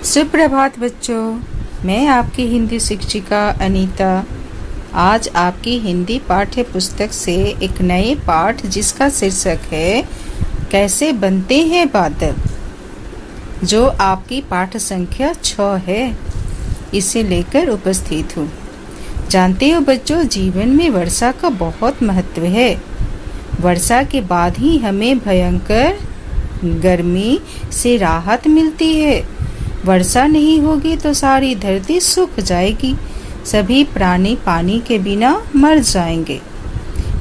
सुप्रभात बच्चों, मैं आपकी हिंदी शिक्षिका अनीता आज आपकी हिंदी पाठ्य पुस्तक से एक नए पाठ जिसका शीर्षक है कैसे बनते हैं बादल, जो आपकी पाठ संख्या 6 है, इसे लेकर उपस्थित हूँ। जानते हो बच्चों, जीवन में वर्षा का बहुत महत्व है। वर्षा के बाद ही हमें भयंकर गर्मी से राहत मिलती है। वर्षा नहीं होगी तो सारी धरती सूख जाएगी, सभी प्राणी पानी के बिना मर जाएंगे।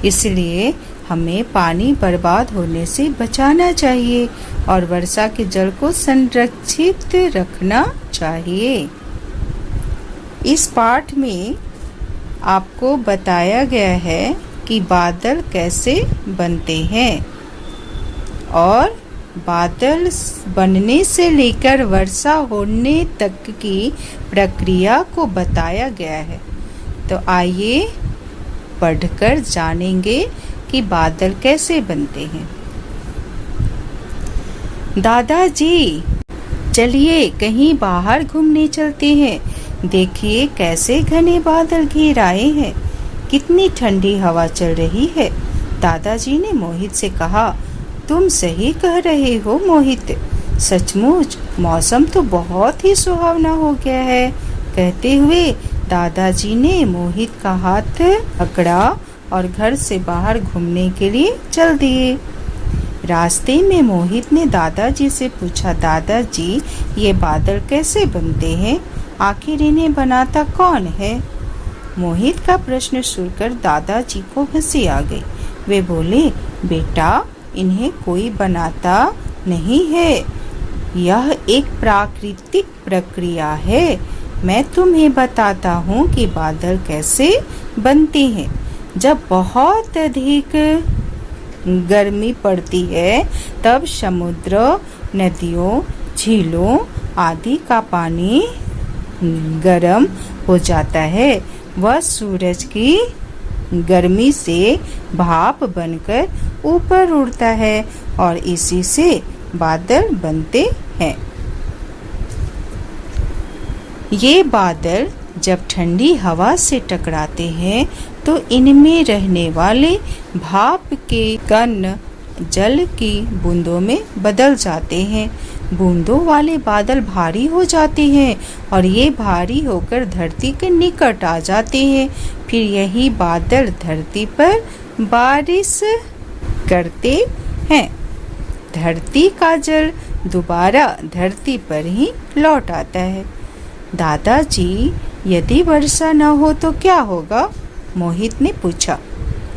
इसलिए हमें पानी बर्बाद होने से बचाना चाहिए और वर्षा के जल को संरक्षित रखना चाहिए। इस पाठ में आपको बताया गया है कि बादल कैसे बनते हैं और बादल बनने से लेकर वर्षा होने तक की प्रक्रिया को बताया गया है। तो आइए पढ़कर जानेंगे कि बादल कैसे बनते हैं। दादाजी, चलिए कहीं बाहर घूमने चलते हैं। देखिए कैसे घने बादल घिर आए हैं, कितनी ठंडी हवा चल रही है। दादाजी ने मोहित से कहा, तुम सही कह रहे हो मोहित, सचमुच मौसम तो बहुत ही सुहावना हो गया है। कहते हुए दादाजी ने मोहित का हाथ पकड़ा और घर से बाहर घूमने के लिए चल दिए। रास्ते में मोहित ने दादाजी से पूछा, दादाजी ये बादल कैसे बनते हैं, आखिर इन्हें बनाता कौन है? मोहित का प्रश्न सुनकर दादाजी को हंसी आ गई। वे बोले, बेटा इन्हें कोई बनाता नहीं है, यह एक प्राकृतिक प्रक्रिया है। मैं तुम्हें बताता हूँ कि बादल कैसे बनते हैं। जब बहुत अधिक गर्मी पड़ती है तब समुद्र, नदियों, झीलों आदि का पानी गर्म हो जाता है। वह सूरज की गर्मी से भाप बनकर ऊपर उड़ता है और इसी से बादल बनते हैं। ये बादल जब ठंडी हवा से टकराते हैं तो इनमें रहने वाले भाप के कण जल की बूंदों में बदल जाते हैं। बूंदों वाले बादल भारी हो जाते हैं और ये भारी होकर धरती के निकट आ जाते हैं। फिर यही बादल धरती पर बारिश करते हैं। धरती का जल दोबारा धरती पर ही लौट आता है। दादाजी, यदि वर्षा न हो तो क्या होगा? मोहित ने पूछा।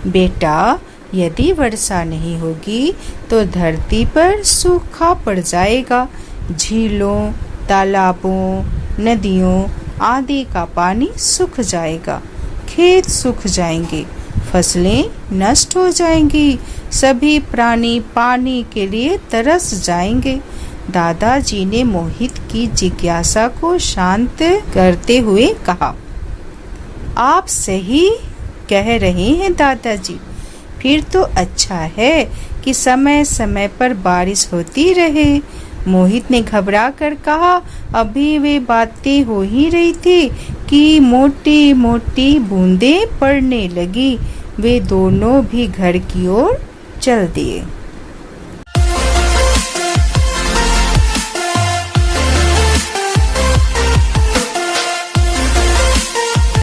बेटा, यदि वर्षा नहीं होगी तो धरती पर सूखा पड़ जाएगा। झीलों, तालाबों, नदियों आदि का पानी सूख जाएगा, खेत सूख जाएंगे, फसलें नष्ट हो जाएंगी, सभी प्राणी पानी के लिए तरस जाएंगे। दादाजी ने मोहित की जिज्ञासा को शांत करते हुए कहा, आप सही कह रहे हैं दादाजी। फिर तो अच्छा है कि समय समय पर बारिश होती रहे। मोहित ने घबरा कर कहा, अभी वे बातें हो ही रही थी कि मोटी मोटी बूंदें पड़ने लगी। वे दोनों भी घर की ओर चल दिए।